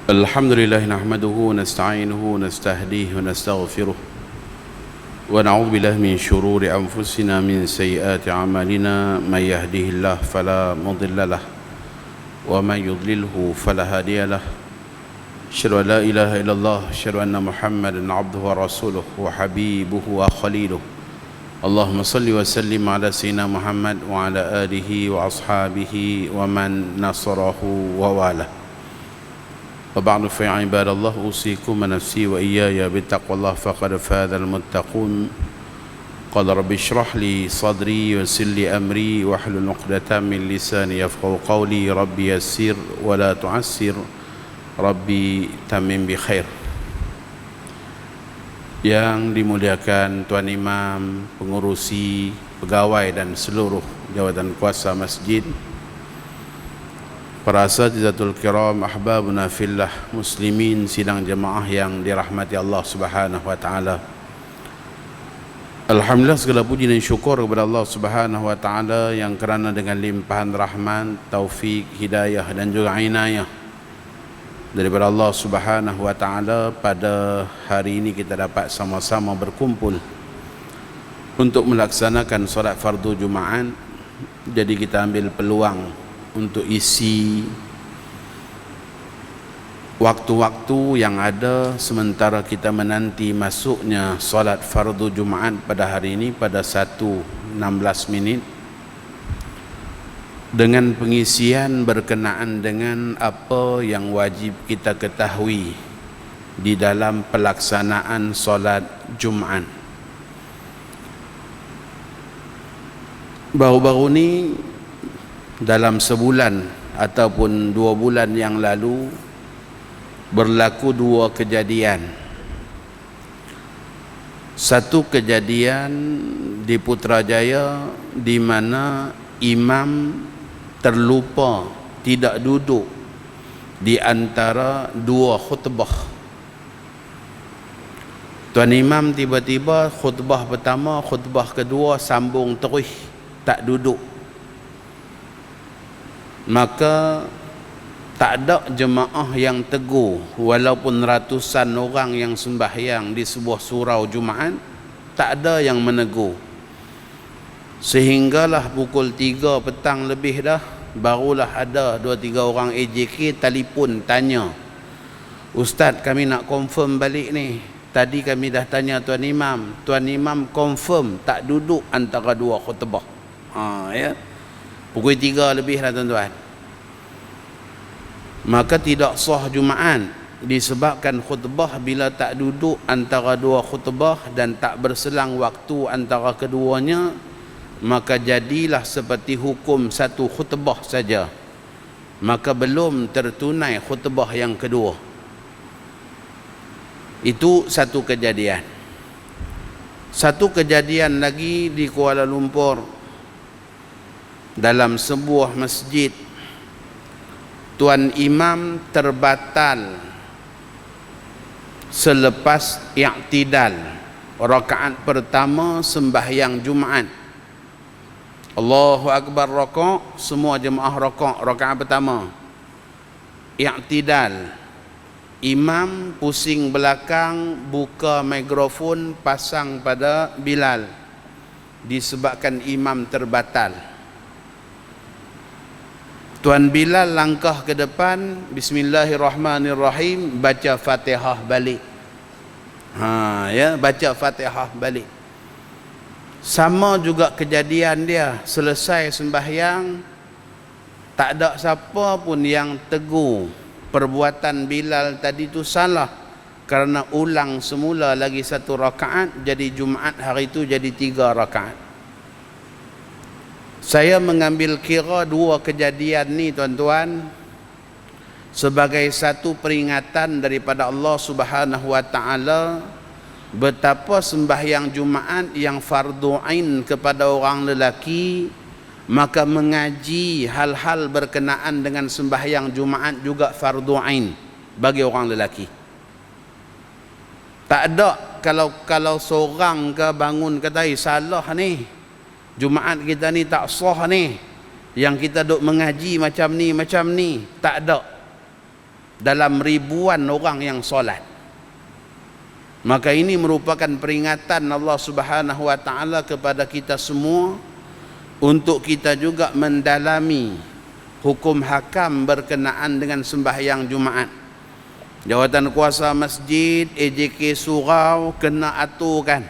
الحمد لله نحمده ونستعينه ونستهديه ونستغفره ونعوذ بالله من شرور أنفسنا من سيئات أعمالنا من يهده الله فلا مضل له ومن يضلله فلا هادي له أشهد أن لا إله إلا الله أشهد أن محمدا عبده ورسوله وحبيبه وخليله اللهم صل وسلم على سيدنا محمد وعلى آله وأصحابه ومن نصره ووالاه وبعد فيا عباد الله أوصيكم ونفسي وإياي بتقوى الله فقد فاز المتقون قال رب اشرح لي صدري ويسر لي أمري واحلل عقدة من لساني يفقهوا قولي ربي يسر ولا تعسر Rabbi tamim bi khair. Yang dimuliakan Tuan Imam, pengurusi, pegawai dan seluruh jawatan kuasa masjid, para asatizatul kiram, ahbabuna fillah, muslimin sidang jemaah yang dirahmati Allah Subhanahu wa taala. Alhamdulillah, segala puji dan syukur kepada Allah Subhanahu wa taala yang kerana dengan limpahan rahmat, taufik, hidayah dan juga inayah daripada Allah Subhanahu wa taala, pada hari ini kita dapat sama-sama berkumpul untuk melaksanakan solat fardu Jumaat. Jadi kita ambil peluang untuk isi waktu-waktu yang ada sementara kita menanti masuknya solat fardu Jumaat pada hari ini pada 1:16 dengan pengisian berkenaan dengan apa yang wajib kita ketahui di dalam pelaksanaan solat Jumaat. Baru-baru ni dalam sebulan ataupun 2 bulan yang lalu berlaku 2 kejadian. Satu kejadian di Putrajaya di mana imam terlupa tidak duduk di antara 2 khutbah. Tuan Imam tiba-tiba khutbah pertama, khutbah kedua sambung terus, tak duduk. Maka tak ada jemaah yang tegur, walaupun ratusan orang yang sembahyang di sebuah surau Jumaat, tak ada yang menegur. Sehinggalah pukul 3 petang lebih dah, barulah ada 2-3 orang AJK telefon tanya, Ustaz, kami nak confirm balik ni. Tadi kami dah tanya Tuan Imam confirm tak duduk antara 2 khutbah. Ya. Pukul 3 lebih lah tuan-tuan. Maka tidak sah Jumaat disebabkan khutbah bila tak duduk antara 2 khutbah dan tak berselang waktu antara keduanya, maka jadilah seperti hukum 1 khutbah saja, maka belum tertunai khutbah yang kedua. Itu satu kejadian. Satu kejadian lagi di Kuala Lumpur, dalam sebuah masjid, Tuan Imam terbatal selepas i'tidal rakaat pertama sembahyang Jumaat. Allahu Akbar rakaat, semua jemaah rakaat pertama. I'tidal, imam pusing belakang, buka mikrofon, pasang pada Bilal, disebabkan imam terbatal. Tuan Bilal langkah ke depan, bismillahirrahmanirrahim, baca Fatihah balik. Baca Fatihah balik. Sama juga kejadian dia, selesai sembahyang tak ada siapa pun yang tegur perbuatan Bilal tadi tu salah, kerana ulang semula lagi 1 rakaat, jadi Jumaat hari itu jadi 3 rakaat. Saya mengambil kira 2 kejadian ni tuan-tuan sebagai satu peringatan daripada Allah Subhanahu wa taala betapa sembahyang Jumaat yang fardu ain kepada orang lelaki, maka mengaji hal-hal berkenaan dengan sembahyang Jumaat juga fardu ain bagi orang lelaki. Tak ada kalau seorang ke bangun kata salah ni, Jumaat kita ni tak sah ni, yang kita duk mengaji macam ni, tak ada. dalam ribuan orang yang solat. Maka ini merupakan peringatan Allah Subhanahu wa taala kepada kita semua untuk kita juga mendalami hukum hakam berkenaan dengan sembahyang Jumaat. Jawatan kuasa masjid, AJK surau kena aturkan.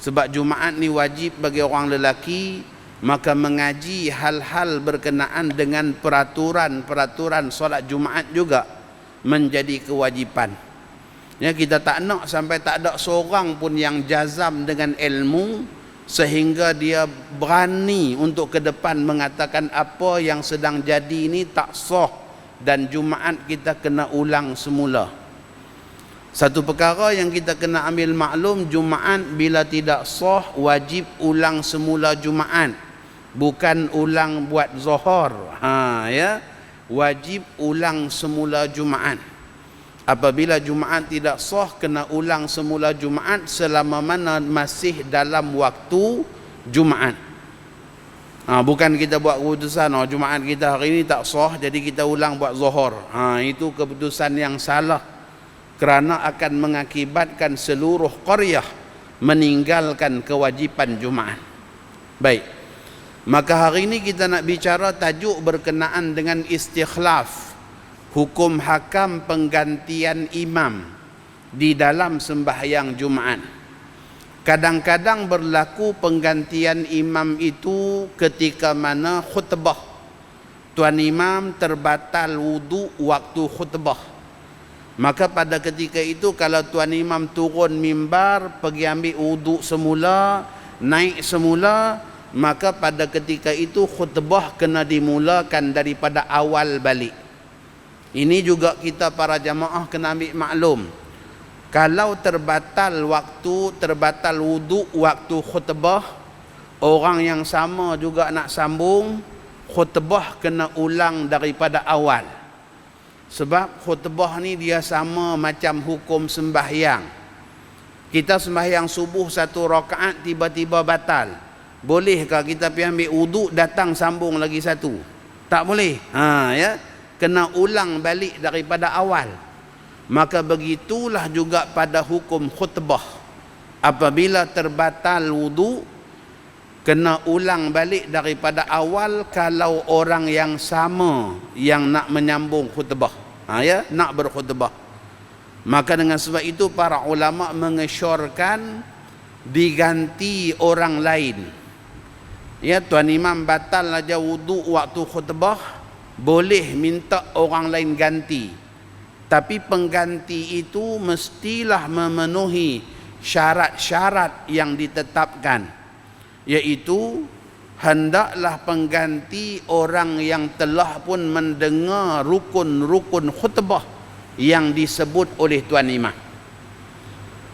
Sebab Jumaat ni wajib bagi orang lelaki, maka mengaji hal-hal berkenaan dengan peraturan-peraturan solat Jumaat juga menjadi kewajipan. Ya, kita tak nak sampai tak ada seorang pun yang jazam dengan ilmu sehingga dia berani untuk ke depan mengatakan apa yang sedang jadi ini tak sah dan Jumaat kita kena ulang semula. Satu perkara yang kita kena ambil maklum, Jumaat bila tidak sah wajib ulang semula Jumaat, bukan ulang buat zuhur. Ya, wajib ulang semula Jumaat. Apabila Jumaat tidak sah, kena ulang semula Jumaat selama mana masih dalam waktu Jumaat. Bukan kita buat keputusan, Jumaat kita hari ini tak sah jadi kita ulang buat zuhur. Itu keputusan yang salah, kerana akan mengakibatkan seluruh qaryah meninggalkan kewajipan Jumaat. Baik, maka hari ini kita nak bicara tajuk berkenaan dengan istikhlaf, hukum hakam penggantian imam di dalam sembahyang Jumaat. Kadang-kadang berlaku penggantian imam itu ketika mana khutbah. Tuan imam terbatal wudu waktu khutbah. Maka pada ketika itu kalau tuan imam turun mimbar, pergi ambil wudu semula, naik semula, maka pada ketika itu khutbah kena dimulakan daripada awal balik. Ini juga kita para jamaah kena ambil maklum. Kalau terbatal waktu, terbatal wudu waktu khutbah, orang yang sama juga nak sambung, khutbah kena ulang daripada awal. Sebab khutbah ni dia sama macam hukum sembahyang. Kita sembahyang subuh 1 rakaat tiba-tiba batal. Bolehkah kita pergi ambil wudu datang sambung lagi 1? Tak boleh. Ya. Kena ulang balik daripada awal. Maka begitulah juga pada hukum khutbah. Apabila terbatal wudu, kena ulang balik daripada awal kalau orang yang sama yang nak menyambung khutbah. Ya, nak berkhutbah. Maka dengan sebab itu para ulama mengesyorkan diganti orang lain. Ya, tuan imam batal aja wudu waktu khutbah, boleh minta orang lain ganti, tapi pengganti itu mestilah memenuhi syarat-syarat yang ditetapkan, iaitu hendaklah pengganti orang yang telah pun mendengar rukun-rukun khutbah yang disebut oleh tuan imam.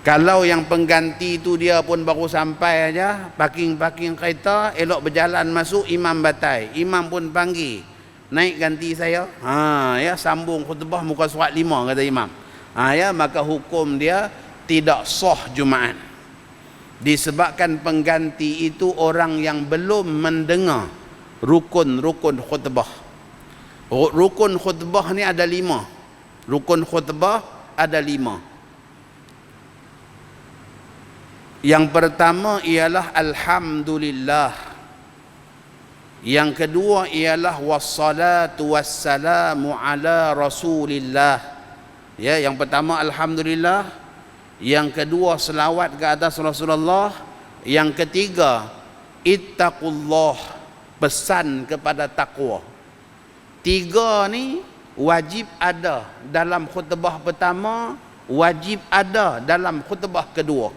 Kalau yang pengganti itu dia pun baru sampai aja, parking kereta, elok berjalan masuk, imam batai, imam pun panggil, naik ganti saya, ya, sambung khutbah muka surat 5 kata imam. Ya, maka hukum dia tidak sah Jumaat. Disebabkan pengganti itu orang yang belum mendengar rukun-rukun khutbah. Rukun khutbah ni ada 5. Rukun khutbah ada 5. Yang pertama ialah alhamdulillah. Yang kedua ialah wassalatu wassalamu ala rasulillah. Ya, yang pertama alhamdulillah, yang kedua selawat ke atas Rasulullah, yang ketiga ittaqullah, pesan kepada takwa. 3 ni wajib ada dalam khutbah pertama, wajib ada dalam khutbah kedua.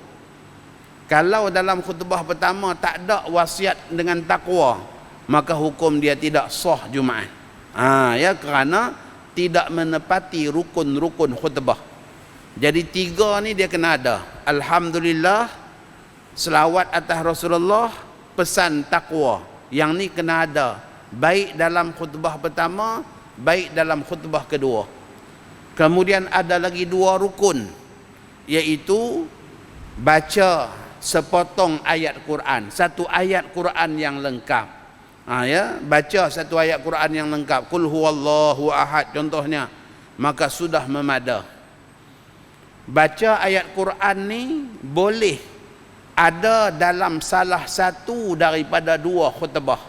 Kalau dalam khutbah pertama tak ada wasiat dengan takwa, maka hukum dia tidak sah Jumaat. Ya, kerana tidak menepati rukun-rukun khutbah. Jadi 3 ni dia kena ada. Alhamdulillah, selawat atas Rasulullah, pesan takwa. Yang ni kena ada, baik dalam khutbah pertama, baik dalam khutbah kedua. Kemudian ada lagi 2 rukun, iaitu baca sepotong ayat Quran, 1 ayat Quran yang lengkap. Ya, baca 1 ayat Quran yang lengkap. Qul huwallahu ahad contohnya. maka sudah memada. Baca ayat Quran ni boleh ada dalam salah satu daripada dua khutbah.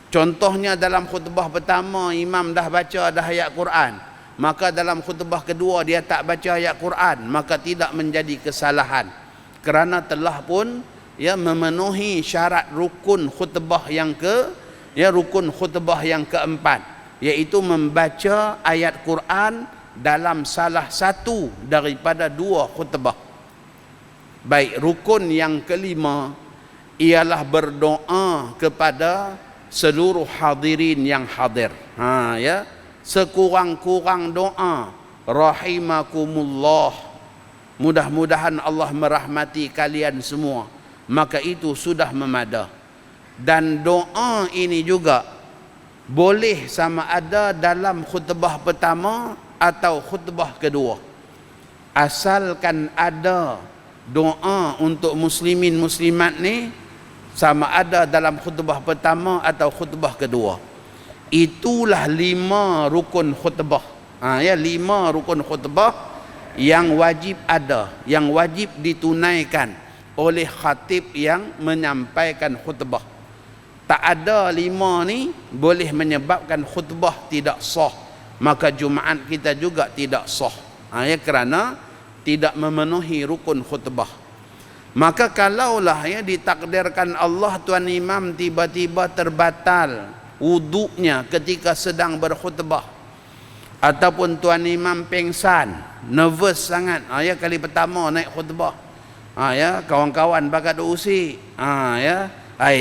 Contohnya dalam khutbah pertama imam dah baca dah ayat Quran, maka dalam khutbah kedua dia tak baca ayat Quran, maka tidak menjadi kesalahan kerana telah pun memenuhi syarat rukun khutbah yang rukun khutbah yang keempat, iaitu membaca ayat Quran dalam salah satu daripada dua khutbah. Baik, rukun yang kelima ialah berdoa kepada seluruh hadirin yang hadir. Sekurang-kurang doa, rahimakumullah, mudah-mudahan Allah merahmati kalian semua, maka itu sudah memada. Dan doa ini juga boleh sama ada dalam khutbah pertama atau khutbah kedua, asalkan ada doa untuk muslimin muslimat ni sama ada dalam khutbah pertama atau khutbah kedua. Itulah 5 rukun khutbah. 5 rukun khutbah yang wajib ada, yang wajib ditunaikan oleh khatib yang menyampaikan khutbah. Tak ada 5 ni boleh menyebabkan khutbah tidak sah, maka Jumaat kita juga tidak sah. Kerana tidak memenuhi rukun khutbah. Maka kalaulah ditakdirkan Allah tuan imam tiba-tiba terbatal wuduknya ketika sedang berkhutbah, ataupun tuan imam pengsan, nervous sangat, kali pertama naik khutbah, kawan-kawan bakat usik,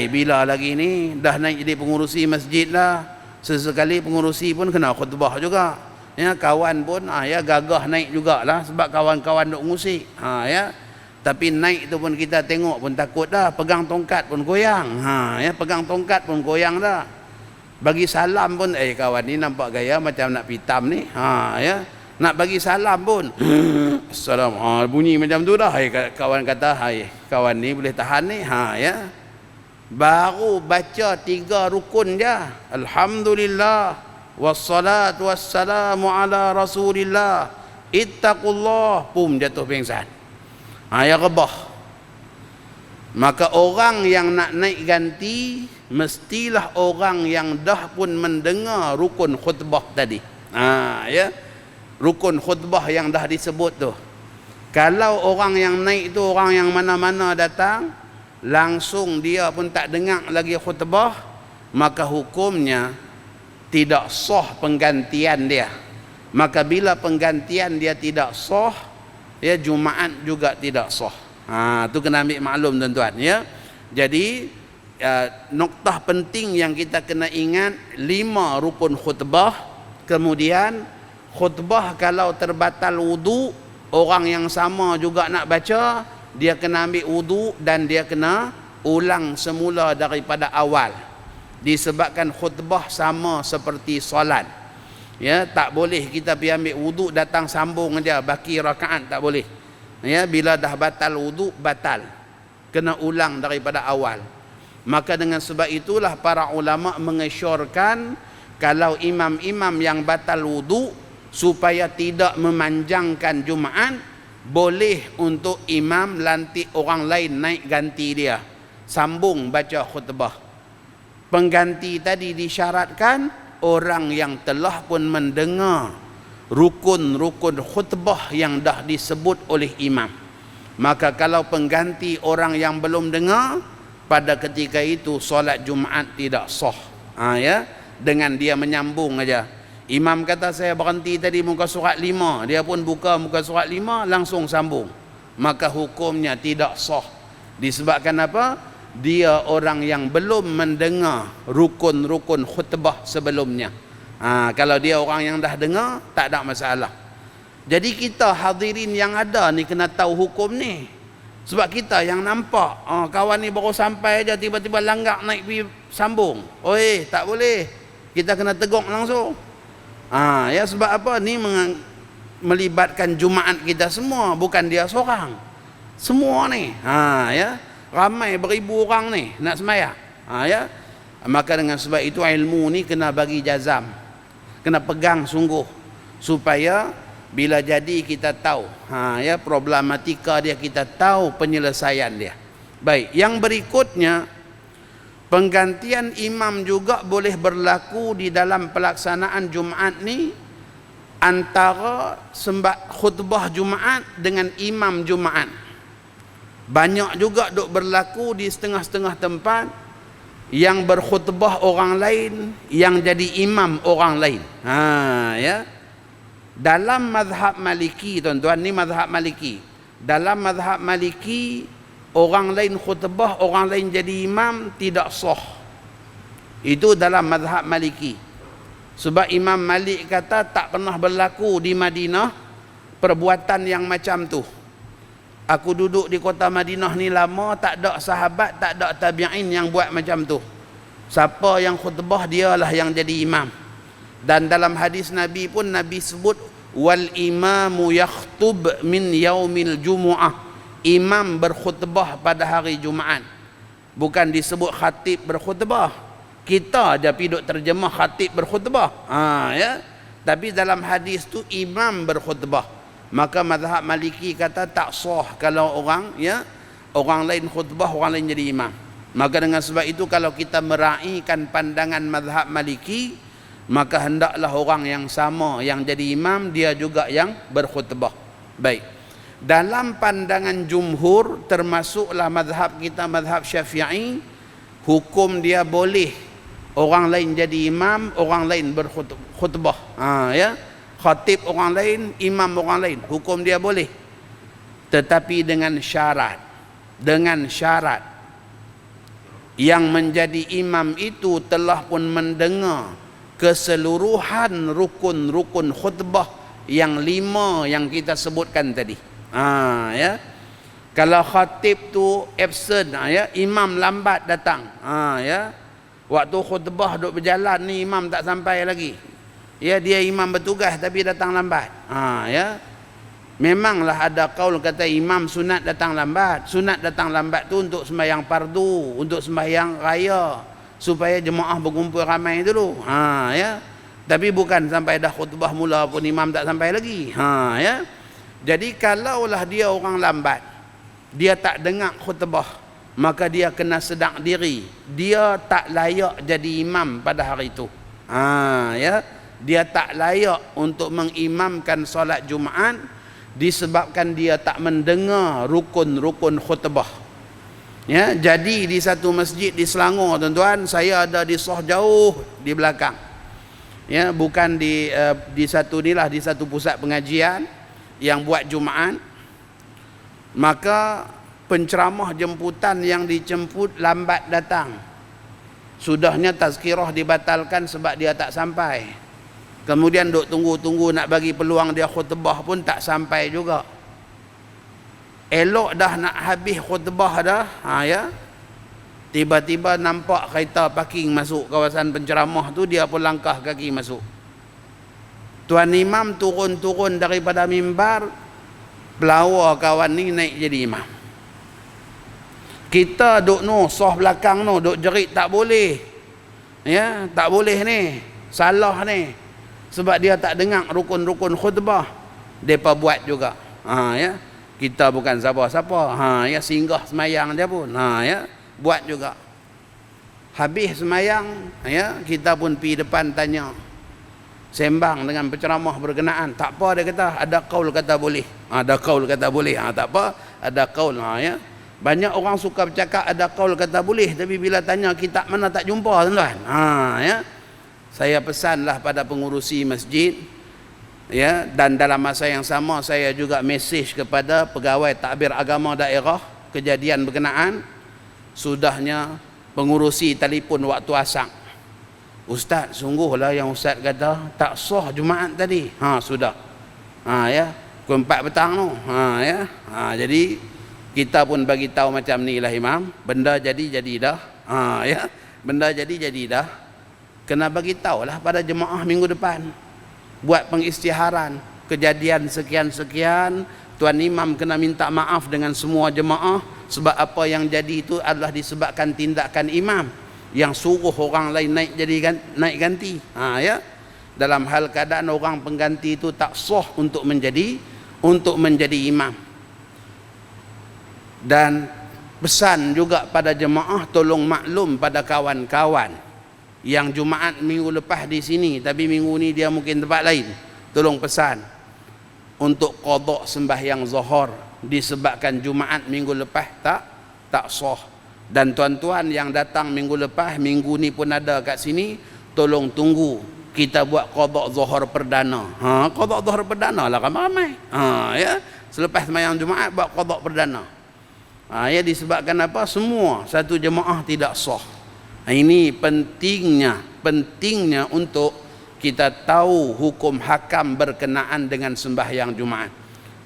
bila lagi ni dah naik jadi pengurusi masjid lah, sesekali pengurusi pun kena khutbah juga, kawan pun gagah naik jugalah sebab kawan-kawan duk ngusik, tapi naik tu pun kita tengok pun takut dah, pegang tongkat pun goyang, pegang tongkat pun goyang dah, bagi salam pun kawan ni nampak gaya macam nak pitam ni, nak bagi salam pun Assalamualaikum, bunyi macam tu dah, kawan kata kawan ni boleh tahan ni, baru baca 3 rukun je, alhamdulillah wassalatu wassalamu ala rasulillah ittaqullah, pum jatuh pingsan, rebah. Maka orang yang nak naik ganti mestilah orang yang dah pun mendengar rukun khutbah tadi. Rukun khutbah yang dah disebut tu. Kalau orang yang naik tu orang yang mana-mana datang, langsung dia pun tak dengar lagi khutbah, maka hukumnya tidak sah penggantian dia. Maka bila penggantian dia tidak sah, Jumaat juga tidak sah. Tu kena ambil maklum tuan-tuan, Jadi noktah penting yang kita kena ingat, 5 rukun khutbah. Kemudian khutbah kalau terbatal wudu, orang yang sama juga nak baca, dia kena ambil wudu dan dia kena ulang semula daripada awal, disebabkan khutbah sama seperti solat. Tak boleh kita pergi ambil wudu datang sambung aja baki rakaat, tak boleh. Bila dah batal wudu, batal, kena ulang daripada awal. Maka dengan sebab itulah para ulama mengesyorkan kalau imam-imam yang batal wudu, supaya tidak memanjangkan Jumaat, boleh untuk imam lantik orang lain naik ganti dia, sambung baca khutbah. Pengganti tadi disyaratkan orang yang telah pun mendengar rukun-rukun khutbah yang dah disebut oleh imam. Maka kalau pengganti orang yang belum dengar, pada ketika itu solat Jumaat tidak sah. Dengan dia menyambung aja. Imam kata saya berhenti tadi muka surat 5, dia pun buka muka surat 5 langsung sambung, maka hukumnya tidak sah. Disebabkan apa? Dia orang yang belum mendengar rukun-rukun khutbah sebelumnya. Kalau dia orang yang dah dengar, tak ada masalah. Jadi kita hadirin yang ada ni kena tahu hukum ni. Sebab kita yang nampak, kawan ni baru sampai aja tiba-tiba langgak naik pergi sambung. Tak boleh. Kita kena tegur langsung. Sebab apa? Ni melibatkan Jumaat kita semua, bukan dia seorang. Semua ni. Ramai beribu orang ni nak sembahyang. Maka dengan sebab itu ilmu ni kena bagi jazam. Kena pegang sungguh. supaya bila jadi kita tahu problematika dia, kita tahu penyelesaian dia. Baik, yang berikutnya, penggantian imam juga boleh berlaku di dalam pelaksanaan Jumaat ni, antara khutbah Jumaat dengan imam Jumaat. Banyak juga duk berlaku di setengah-setengah tempat yang berkhutbah orang lain, yang jadi imam orang lain. Dalam mazhab Maliki, tuan-tuan, ni mazhab Maliki. Dalam mazhab Maliki, orang lain khutbah, orang lain jadi imam, tidak sah. Itu dalam mazhab Maliki. Sebab Imam Malik kata tak pernah berlaku di Madinah perbuatan yang macam tu. Aku duduk di kota Madinah ni lama, tak ada sahabat, tak ada tabi'in yang buat macam tu. Siapa yang khutbah, dialah yang jadi imam. Dan dalam hadis Nabi pun Nabi sebut wal imamu yakhtub min yaumil jumu'ah. Imam berkhutbah pada hari Jumaat. Bukan disebut khatib berkhutbah. Kita aja piduk terjemah khatib berkhutbah. Tapi dalam hadis tu imam berkhutbah. Maka mazhab Maliki kata tak sah kalau orang lain khutbah, orang lain jadi imam. Maka dengan sebab itu, kalau kita meraihkan pandangan mazhab Maliki, maka hendaklah orang yang sama yang jadi imam, dia juga yang berkhutbah. Baik. Dalam pandangan jumhur, termasuklah mazhab kita, mazhab Syafi'i, hukum dia boleh orang lain jadi imam, orang lain berkhutbah. Khatib orang lain, imam orang lain, hukum dia boleh. Tetapi dengan syarat. Dengan syarat yang menjadi imam itu telah pun mendengar keseluruhan rukun-rukun khutbah yang 5 yang kita sebutkan tadi. Kalau khatib tu absent, imam lambat datang, waktu khutbah duk berjalan ni imam tak sampai lagi, dia imam bertugas tapi datang lambat, memanglah ada kaul kata imam sunat datang lambat. Sunat datang lambat tu untuk sembahyang fardu, untuk sembahyang raya, supaya jemaah berkumpul ramai dulu. Tapi bukan sampai dah khutbah mula pun imam tak sampai lagi. Jadi kalaulah dia orang lambat, dia tak dengar khutbah, maka dia kena sedar diri, dia tak layak jadi imam pada hari itu. Dia tak layak untuk mengimamkan solat Jumaat, disebabkan dia tak mendengar rukun-rukun khutbah. Jadi di satu masjid di Selangor, tuan-tuan, saya ada di soh jauh di belakang, bukan di satu inilah, di satu pusat pengajian yang buat Jumaat. Maka penceramah jemputan yang dijemput lambat datang, sudahnya tazkirah dibatalkan sebab dia tak sampai. Kemudian duk tunggu-tunggu nak bagi peluang dia khutbah pun tak sampai juga. Elok dah nak habis khutbah dah, tiba-tiba nampak kereta parking masuk kawasan penceramah tu, dia pun langkah kaki masuk. Tuan imam turun-turun daripada mimbar, pelawar kawan ni naik jadi imam. Kita duk soh belakang duk jerit tak boleh. Tak boleh ni, salah ni. Sebab dia tak dengar rukun-rukun khutbah. Depa buat juga. Kita bukan siapa-siapa. Singgah semayang dia pun. Buat juga. Habis semayang, kita pun pergi depan tanya. Sembang dengan penceramah berkenaan. Tak apa, dia kata ada kaul kata boleh. Ada kaul kata boleh. Tak apa, ada kaul. Banyak orang suka bercakap ada kaul kata boleh, tapi bila tanya kitab mana tak jumpa, tuan-tuan. Saya pesanlah pada pengurusi masjid, dan dalam masa yang sama saya juga mesej kepada pegawai takbir agama daerah kejadian berkenaan. Sudahnya pengurusi telefon waktu asar, Ustaz, sungguhlah yang Ustaz kata tak sah Jumaat tadi. Sudah. Pukul 4 petang tu. Jadi kita pun bagi tahu macam ni lah imam, benda jadi dah. Benda jadi dah. Kena bagi tahulah pada jemaah minggu depan. Buat pengisytiharan, kejadian sekian-sekian, tuan imam kena minta maaf dengan semua jemaah sebab apa yang jadi itu adalah disebabkan tindakan imam yang suruh orang lain naik ganti. dalam hal keadaan orang pengganti itu tak sah untuk menjadi imam. Dan pesan juga pada jemaah, tolong maklum pada kawan-kawan yang Jumaat minggu lepas di sini tapi minggu ni dia mungkin tempat lain, tolong pesan untuk qada sembahyang zuhur disebabkan Jumaat minggu lepas tak sah. Dan tuan-tuan yang datang minggu lepas, minggu ni pun ada kat sini, tolong tunggu kita buat qada zuhur perdana. Qada zuhur perdana lah ramai-ramai. Ya, selepas sembahyang Jumaat buat qada perdana. Ya, disebabkan apa? Semua satu jemaah tidak sah. Ini pentingnya untuk kita tahu hukum hakam berkenaan dengan sembahyang Jumaat.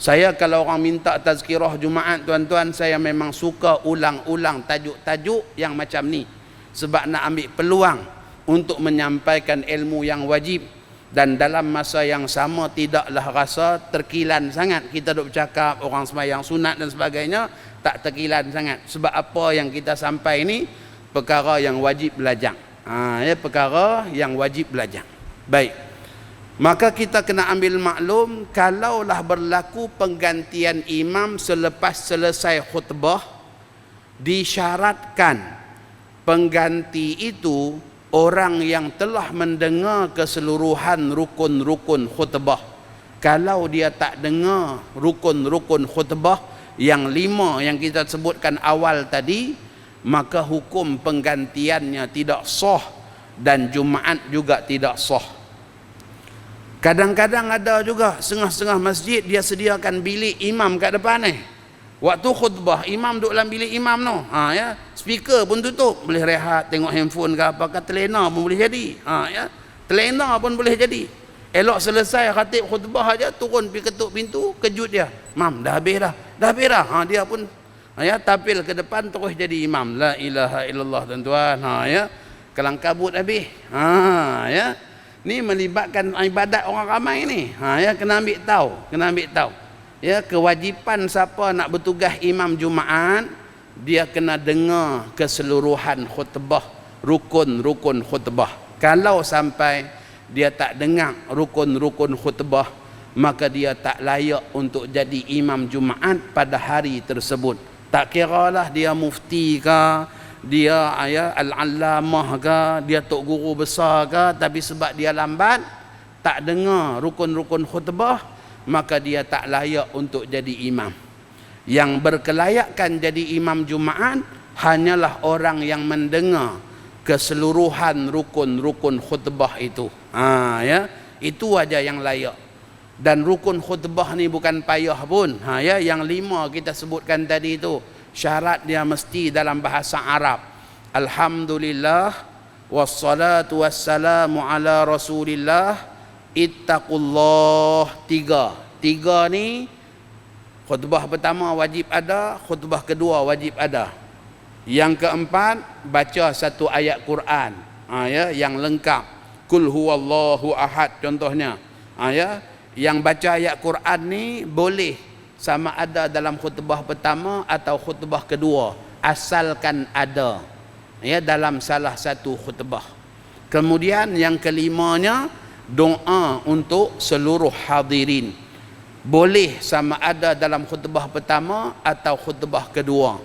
Saya kalau orang minta tazkirah Jumaat, tuan-tuan, saya memang suka ulang-ulang tajuk-tajuk yang macam ni, sebab nak ambil peluang untuk menyampaikan ilmu yang wajib, dan dalam masa yang sama tidaklah rasa terkilan sangat. Kita duk bercakap orang sembahyang sunat dan sebagainya, tak terkilan sangat. Sebab apa yang kita sampai ni perkara yang wajib belajar. Ya, perkara yang wajib belajar. Baik, maka kita kena ambil maklum, kalaulah berlaku penggantian imam selepas selesai khutbah, disyaratkan pengganti itu orang yang telah mendengar keseluruhan rukun-rukun khutbah. Kalau dia tak dengar rukun-rukun khutbah yang 5 yang kita sebutkan awal tadi, maka hukum penggantiannya tidak sah dan Jumaat juga tidak sah. Kadang-kadang ada juga setengah-setengah masjid dia sediakan bilik imam kat depan ni. Waktu khutbah imam duduk dalam bilik imam tu. Ya, speaker pun tutup, boleh rehat tengok handphone ke apa ke, telena pun boleh jadi. Ya, telena pun boleh jadi. Elok selesai khatib khutbah aja turun pergi ketuk pintu, kejut dia. Mam, dah habis dah. Dah habis dah. Dia pun ya tapil ke depan terus jadi imam. La ilaha illallah, tuan-tuan. Ya, kelang kabut habis. Ya, ni melibatkan ibadat orang ramai ni. Ya, kena ambil tahu. Ya, kewajipan siapa nak bertugas imam Jumaat, dia kena dengar keseluruhan khutbah, rukun-rukun khutbah. Kalau sampai dia tak dengar rukun-rukun khutbah, maka dia tak layak untuk jadi imam Jumaat pada hari tersebut. Tak kiralah dia mufti ke, dia al-allamah ke, dia tok guru besar ke, tapi sebab dia lambat tak dengar rukun-rukun khutbah, maka dia tak layak untuk jadi imam. Yang berkelayakan jadi imam Jumaat hanyalah orang yang mendengar keseluruhan rukun-rukun khutbah itu. Ya, itu aja yang layak. Dan rukun khutbah ni bukan payah pun. Ya, yang 5 kita sebutkan tadi itu, syarat dia mesti dalam bahasa Arab. Alhamdulillah wassalatu wassalamu ala Rasulillah, ittaqullah. 3 ni khutbah pertama wajib ada, khutbah kedua wajib ada. Yang keempat, baca satu ayat Quran, ya, yang lengkap. Kul huwallahu ahad contohnya. Ya, yang baca ayat Quran ni boleh sama ada dalam khutbah pertama atau khutbah kedua, asalkan ada, ya, dalam salah satu khutbah. Kemudian yang kelimanya, doa untuk seluruh hadirin. Boleh sama ada dalam khutbah pertama atau khutbah kedua.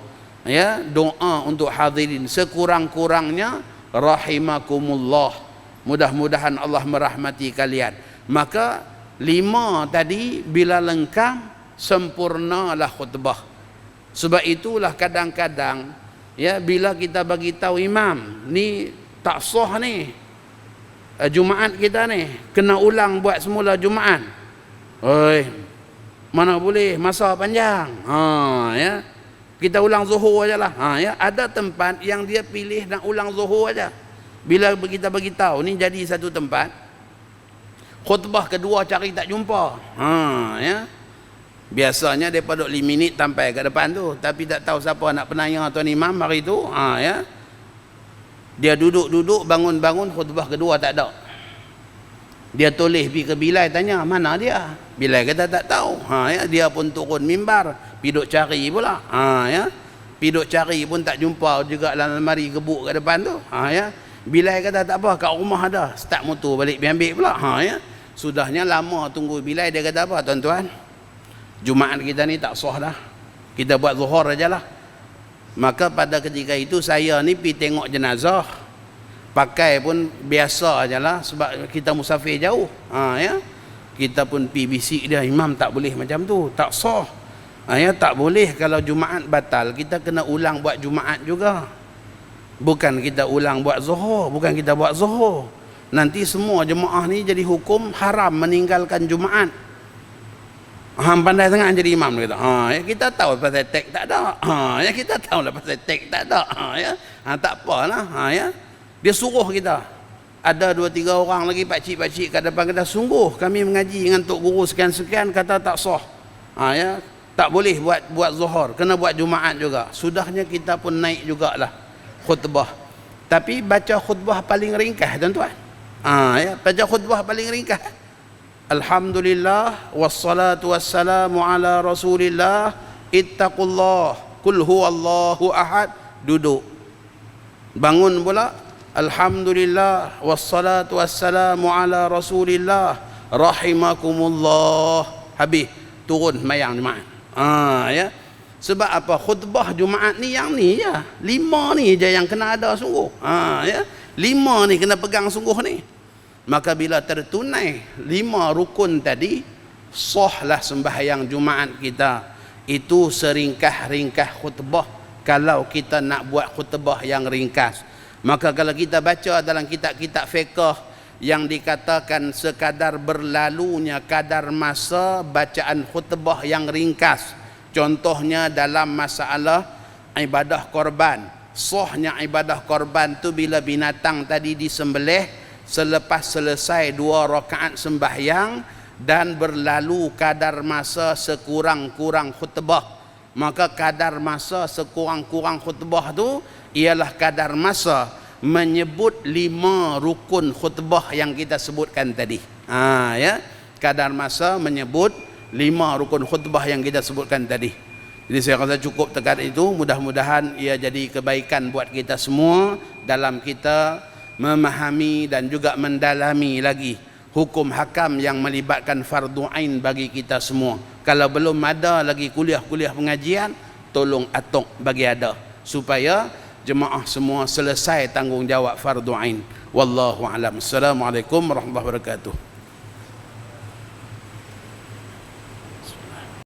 Ya, doa untuk hadirin sekurang-kurangnya rahimakumullah, mudah-mudahan Allah merahmati kalian. Maka 5 tadi bila lengkap, sempurnalah khutbah. Sebab itulah kadang-kadang, ya, bila kita bagi tahu imam ni tak sah ni Jumaat kita ni, kena ulang buat semula Jumaat. Oi, mana boleh, masa panjang. Ya, kita ulang zuhur aja lah. Ya, ada tempat yang dia pilih nak ulang zuhur aja. Bila kita bagi tahu ni jadi satu tempat, khutbah kedua cari tak jumpa. Ya, biasanya depa duk 5 minit sampai ke depan tu, tapi tak tahu siapa nak penanya tuan imam hari tu. Ya, dia duduk-duduk, bangun-bangun, khutbah kedua tak ada. Dia toleh pergi ke Bilal, tanya mana dia. Bilal kata tak tahu. Ya, dia pun turun mimbar, pergi duk cari pula. Ya, pergi duk cari pun tak jumpa juga, dalam lemari gebuk kat depan tu. Ya, Bilal kata tak apa, kat rumah ada, start motor balik pergi ambil pula. Ya. Sudahnya lama tunggu Bilal, dia kata apa tuan-tuan? Jumaat kita ni tak sah dah. Kita buat zuhur ajalah. Maka pada ketika itu saya ni pergi tengok jenazah. Pakai pun biasa ajalah sebab kita musafir jauh. Ya. Kita pun pergi bisik dia, imam tak boleh macam tu, tak sah. Ya, tak boleh kalau Jumaat batal, kita kena ulang buat Jumaat juga. Bukan kita ulang buat zuhur, bukan kita buat zuhur. Nanti semua jemaah ni jadi hukum haram meninggalkan Jumaat. Hang pandai sangat jadi imam dia kata. Ya kita tahu pasal tek tak ada. Ya kita tahu lah pasal tek tak ada. Ya. Tak apalah. Ya. Dia suruh kita. Ada 2-3 orang lagi pakcik-pakcik kat depan kata, sungguh kami mengaji dengan tok guru sekian-sekian kata tak sah. Ya. Tak boleh buat zuhur, kena buat Jumaat juga. Sudahnya kita pun naik jugalah khutbah. Tapi baca khutbah paling ringkas tuan-tuan. Ya, baca khutbah paling ringkas. Alhamdulillah wassalatu wassalamu ala Rasulillah, ittaqullah, qul huwallahu ahad, duduk. Bangun pula, alhamdulillah wassalatu wassalamu ala Rasulillah, rahimakumullah. Habis, turun sembahyang Jumaat. Ya. Sebab apa? Khutbah Jumaat ni yang ni ya. 5 ni je yang kena ada sungguh. Ya. 5 ni kena pegang sungguh ni. Maka bila tertunai 5 rukun tadi, sahlah sembahyang Jumaat kita. Itu seringkas-ringkas khutbah kalau kita nak buat khutbah yang ringkas. Maka kalau kita baca dalam kitab-kitab fiqh yang dikatakan sekadar berlalunya kadar masa bacaan khutbah yang ringkas, contohnya dalam masalah ibadah korban, sahnya ibadah korban tu bila binatang tadi disembelih selepas selesai 2 rakaat sembahyang dan berlalu kadar masa sekurang-kurang khutbah. Maka kadar masa sekurang-kurang khutbah tu ialah kadar masa menyebut 5 rukun khutbah yang kita sebutkan tadi. Ya, kadar masa menyebut 5 rukun khutbah yang kita sebutkan tadi. Jadi saya rasa cukup dekat itu. Mudah-mudahan ia jadi kebaikan buat kita semua dalam kita memahami dan juga mendalami lagi hukum hakam yang melibatkan fardu ain bagi kita semua. Kalau belum ada lagi kuliah-kuliah pengajian, tolong atok bagi ada supaya jemaah semua selesai tanggungjawab fardu ain. Wallahu a'lam. Assalamualaikum warahmatullahi wabarakatuh.